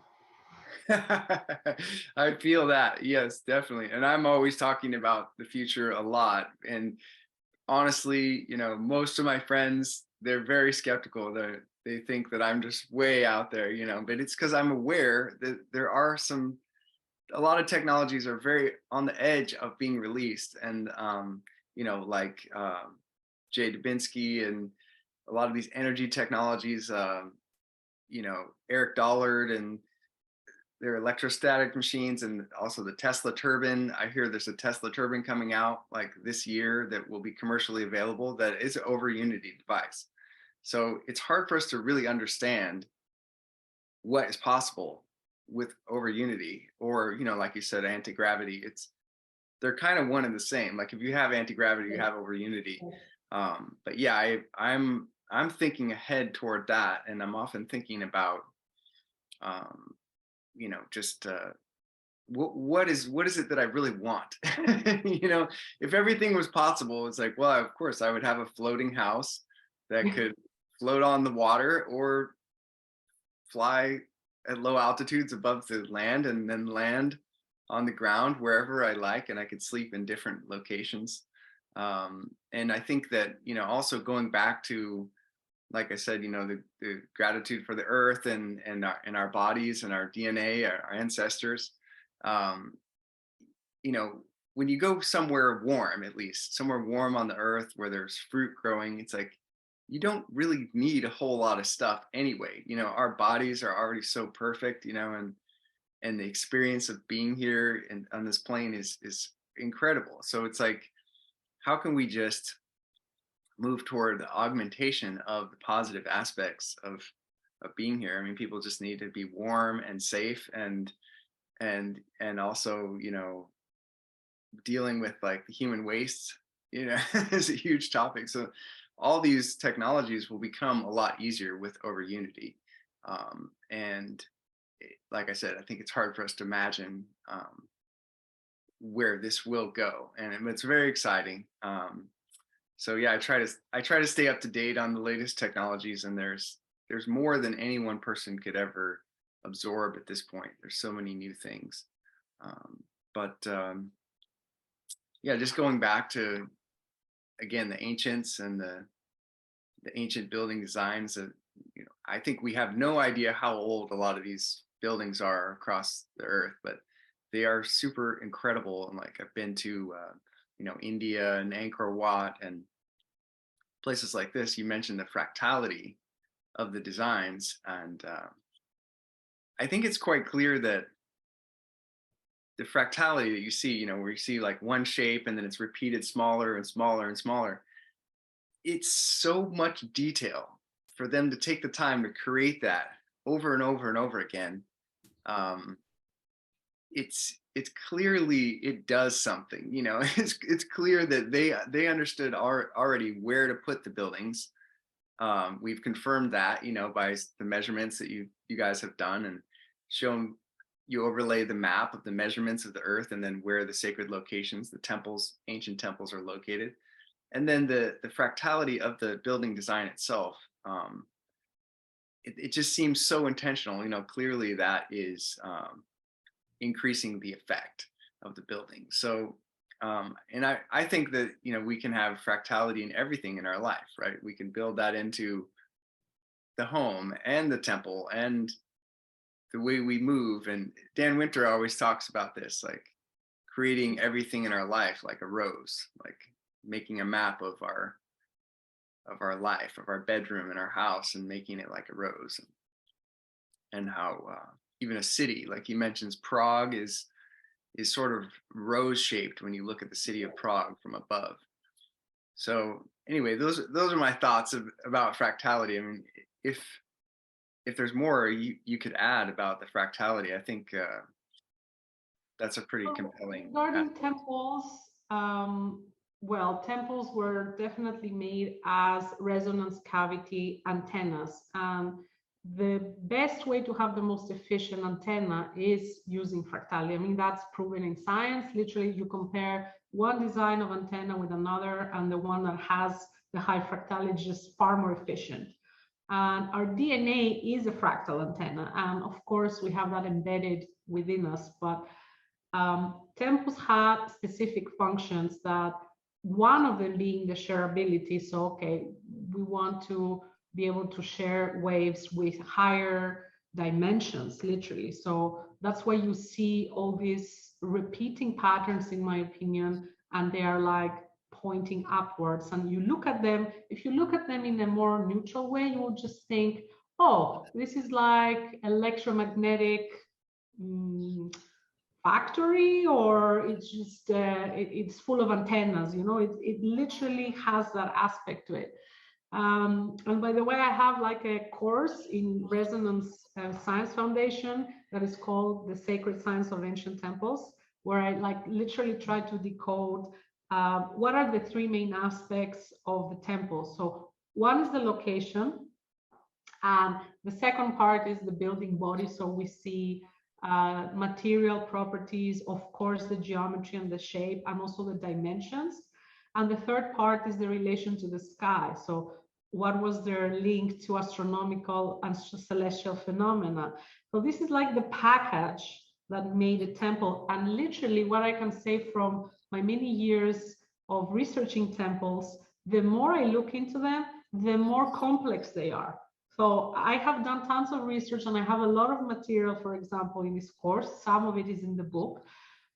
I feel that, yes, definitely. And I'm always talking about the future a lot. And honestly, you know, most of my friends, they're very skeptical. They think that I'm just way out there, you know, but it's because I'm aware that there are a lot of technologies are very on the edge of being released. And, you know, like Jay Dubinsky and a lot of these energy technologies, you know, Eric Dollard and their electrostatic machines, and also the Tesla turbine. I hear there's a Tesla turbine coming out like this year that will be commercially available that is an over Unity device. So it's hard for us to really understand what is possible with over Unity, or, you know, like you said, anti-gravity. They're kind of one and the same. Like if you have anti-gravity, you have over Unity. But yeah, I'm thinking ahead toward that, and I'm often thinking about you know, just what is it that I really want? You know, if everything was possible, it's like, well, of course I would have a floating house that could float on the water or fly at low altitudes above the land and then land on the ground wherever I like, and I could sleep in different locations. And I think that, you know, also going back to, like I said, you know, the gratitude for the earth and our bodies and our DNA, our ancestors. You know, when you go somewhere warm, at least somewhere warm on the earth where there's fruit growing, it's like you don't really need a whole lot of stuff anyway. You know, our bodies are already so perfect, you know, and the experience of being here and on this plane is incredible. So it's like, how can we just move toward the augmentation of the positive aspects of being here? I mean, people just need to be warm and safe, and also, you know, dealing with like the human waste, you know, is a huge topic. So all these technologies will become a lot easier with over Unity. And like I said, I think it's hard for us to imagine where this will go, and it's very exciting. So yeah, I try to stay up to date on the latest technologies, and there's more than any one person could ever absorb at this point. There's so many new things. But yeah, just going back to, again, the ancients and the ancient building designs, that, you know, I think we have no idea how old a lot of these buildings are across the earth, but they are super incredible. And like I've been to you know, India and Angkor Wat and places like this. You mentioned the fractality of the designs, and I think it's quite clear that the fractality that you see, you know, where you see like one shape and then it's repeated smaller and smaller and smaller, it's so much detail for them to take the time to create that over and over and over again. It's clearly, it does something, you know. It's clear that they understood already where to put the buildings. We've confirmed that, you know, by the measurements that you guys have done and shown. You overlay the map of the measurements of the earth and then where the sacred locations, the temples, ancient temples, are located. And then the fractality of the building design itself. It just seems so intentional, you know. Clearly that is increasing the effect of the building. So and I think that, you know, we can have fractality in everything in our life, right? We can build that into the home and the temple and the way we move. And Dan Winter always talks about this, like creating everything in our life like a rose, like making a map of our life, of our bedroom and our house, and making it like a rose. And how even a city, like he mentions, Prague is sort of rose shaped when you look at the city of Prague from above. So anyway, those are my thoughts about fractality. I mean, if there's more you could add about the fractality, I think that's a pretty compelling. Regarding temples, well, temples were definitely made as resonance cavity antennas. The best way to have the most efficient antenna is using fractality. I mean, that's proven in science. Literally, you compare one design of antenna with another, and the one that has the high fractality is just far more efficient. And our DNA is a fractal antenna. And of course, we have that embedded within us. But temples have specific functions, that one of them being the shareability. So, okay, we want to be able to share waves with higher dimensions, literally. So that's why you see all these repeating patterns, in my opinion, and they are like pointing upwards. And you look at them, if you look at them in a more neutral way, you will just think, oh, this is like electromagnetic factory, or it's just it's full of antennas, you know. It literally has that aspect to it. And by the way, I have like a course in Resonance Science Foundation that is called The Sacred Science of Ancient Temples, where I like literally try to decode what are the three main aspects of the temple. So one is the location, and the second part is the building body. So we see material properties, of course, the geometry and the shape, and also the dimensions. And the third part is the relation to the sky. So what was their link to astronomical and celestial phenomena? So this is like the package that made a temple. And literally what I can say from my many years of researching temples, the more I look into them, the more complex they are. So I have done tons of research, and I have a lot of material, for example, in this course. Some of it is in the book.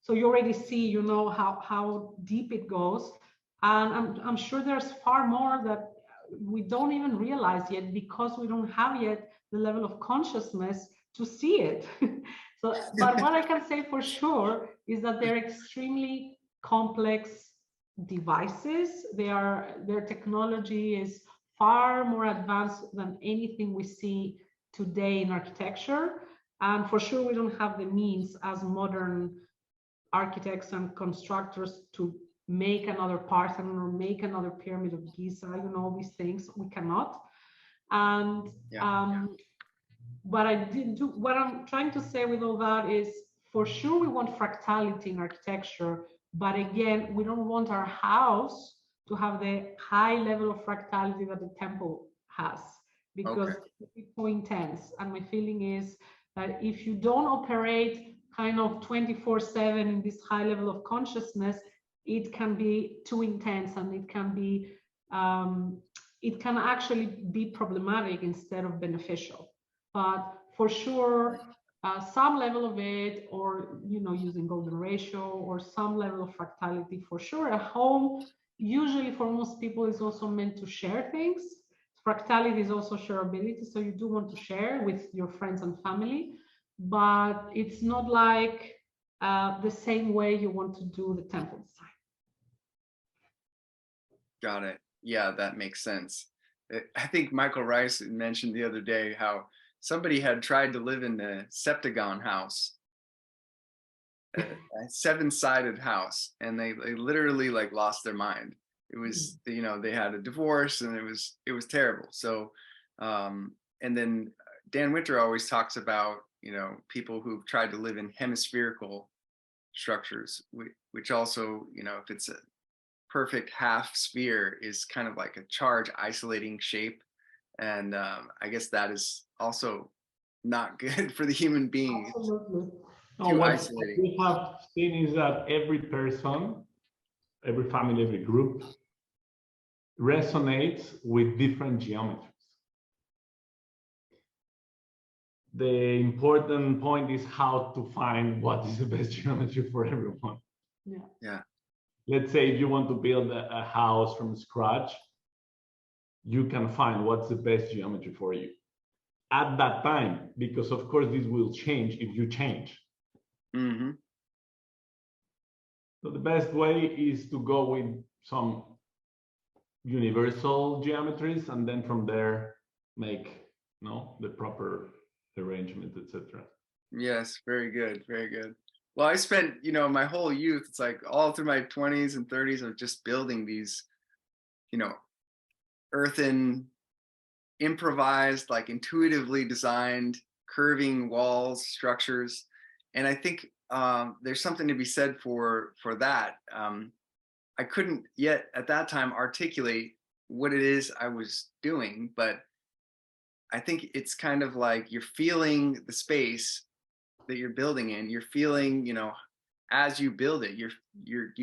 So you already see, you know, how deep it goes. And I'm sure there's far more that we don't even realize yet, because we don't have yet the level of consciousness to see it. So, but what I can say for sure is that they're extremely complex devices. Their technology is far more advanced than anything we see today in architecture. And for sure, we don't have the means as modern architects and constructors to make another Parthenon or make another Pyramid of Giza, you know, all these things. We cannot. And what I'm trying to say with all that is, for sure we want fractality in architecture, but again, we don't want our house to have the high level of fractality that the temple has, because it's so intense. And my feeling is that if you don't operate kind of 24/7 in this high level of consciousness, it can be too intense, and it can actually be problematic instead of beneficial. But for sure, some level of it, or, you know, using golden ratio or some level of fractality, for sure. A home, usually for most people, is also meant to share things. Fractality is also shareability, so you do want to share with your friends and family, but it's not like the same way you want to do the temple design. Got it. Yeah, that makes sense. I think Michael Rice mentioned the other day how somebody had tried to live in the septagon house, a 7-sided house, and they literally like lost their mind. It was, you know, they had a divorce, and it was terrible. So, and then Dan Winter always talks about, you know, people who've tried to live in hemispherical structures, which also, you know, if it's a perfect half sphere, is kind of like a charge isolating shape. And I guess that is also not good for the human being. Absolutely. What we have seen is that every person, every family, every group resonates with different geometries. The important point is how to find what is the best geometry for everyone. Yeah. Let's say if you want to build a house from scratch, you can find what's the best geometry for you at that time, because of course this will change if you change. Mm-hmm. So the best way is to go with some universal geometries, and then from there make the proper arrangement, etc. Yes, very good, very good. Well, I spent, my whole youth, it's like all through my 20s and 30s of just building these, earthen, improvised, like intuitively designed curving walls, structures. And I think there's something to be said for that. I couldn't yet at that time articulate what it is I was doing, but I think it's kind of like you're feeling the space that you're building in. You're feeling, as you build it, you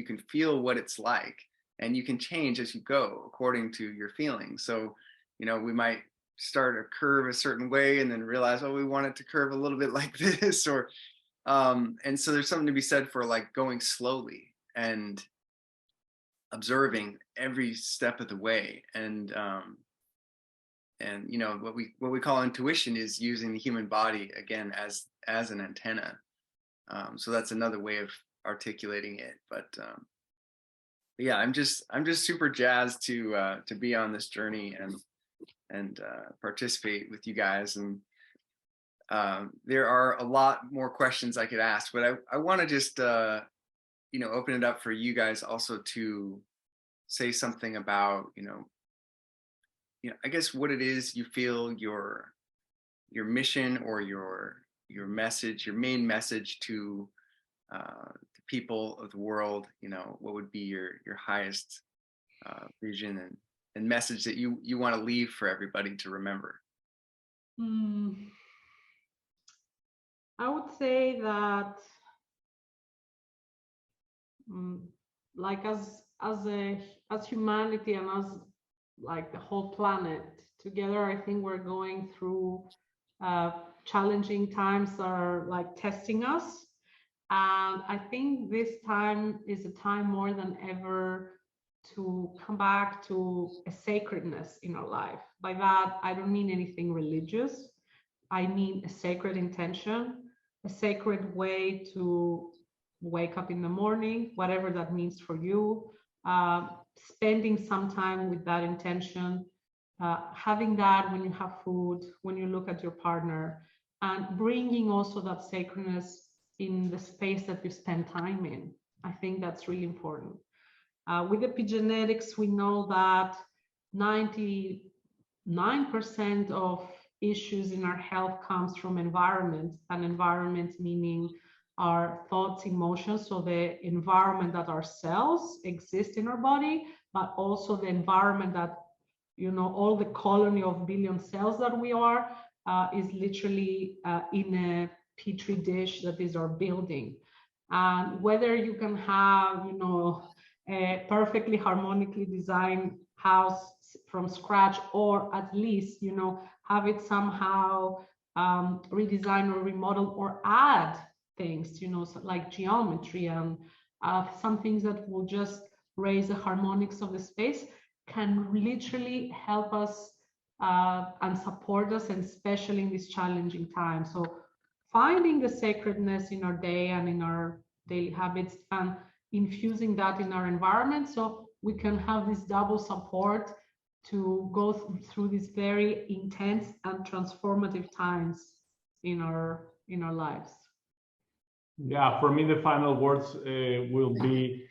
can feel what it's like, and you can change as you go according to your feelings. So, we might start a curve a certain way and then realize, oh, we want it to curve a little bit like this, or and so there's something to be said for like going slowly and observing every step of the way. And what we call intuition is using the human body again as an antenna. So that's another way of articulating it. But yeah, I'm just super jazzed to be on this journey and participate with you guys. And there are a lot more questions I could ask, but I want to just open it up for you guys also to say something about I guess what it is you feel your mission or your message, your main message to the people of the world. What would be your highest vision and message that you want to leave for everybody to remember? I would say that like as humanity and as like the whole planet together, I think we're going through challenging times that are like testing us. And I think this time is a time more than ever to come back to a sacredness in our life. By that, I don't mean anything religious. I mean a sacred intention, a sacred way to wake up in the morning, whatever that means for you, spending some time with that intention, having that when you have food, when you look at your partner, and bringing also that sacredness in the space that you spend time in. I think that's really important. With epigenetics, we know that 99% of issues in our health comes from environment, and environment meaning our thoughts, emotions, so the environment that our cells exist in our body, but also the environment that, all the colony of billion cells that we are is literally in a petri dish that is our building. And whether you can have, a perfectly harmonically designed house from scratch, or at least, have it somehow redesigned or remodeled or add things, like geometry and some things that will just raise the harmonics of the space, can literally help us and support us, and especially in these challenging times. So finding the sacredness in our day and in our daily habits, and infusing that in our environment, so we can have this double support to go through these very intense and transformative times in our lives. Yeah, for me, the final words will be,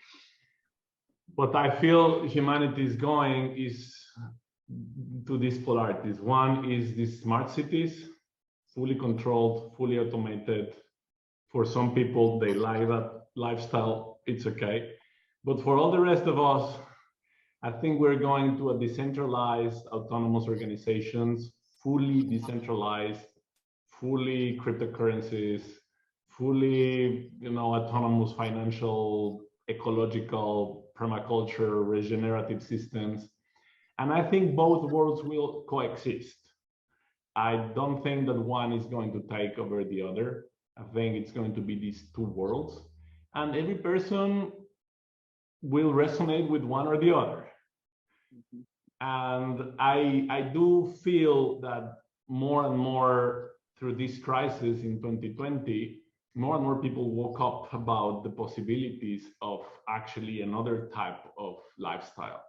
what I feel humanity is going is to these polarities. One is these smart cities, fully controlled, fully automated. For some people, they like that lifestyle, it's okay. But for all the rest of us, I think we're going to a decentralized, autonomous organizations, fully decentralized, fully cryptocurrencies, fully, autonomous financial, ecological, permaculture, regenerative systems. And I think both worlds will coexist. I don't think that one is going to take over the other. I think it's going to be these two worlds, and every person will resonate with one or the other. And I do feel that more and more through this crisis in 2020, more and more people woke up about the possibilities of actually another type of lifestyle.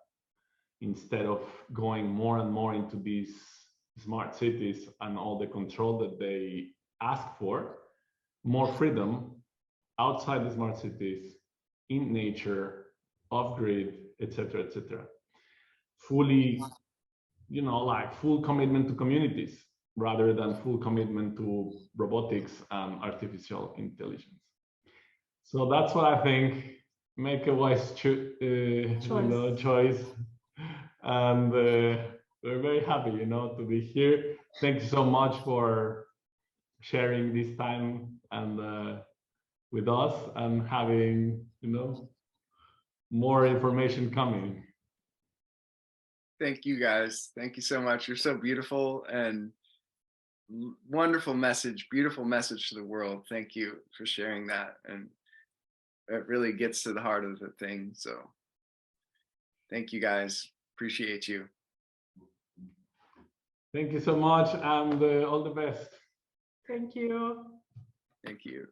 Instead of going more and more into these smart cities and all the control that they ask for, more freedom outside the smart cities, in nature, off-grid, etc., etc. Fully, you know, like full commitment to communities rather than full commitment to robotics and artificial intelligence. So that's what I think. Make a wise choice. And we're very happy, you know, to be here. Thank you so much for sharing this time and with us and having, you know, more information coming. Thank you guys. Thank you so much. You're so beautiful and wonderful message, beautiful message to the world. Thank you for sharing that. And it really gets to the heart of the thing. So thank you guys. Appreciate you. Thank you so much and all the best. Thank you. Thank you.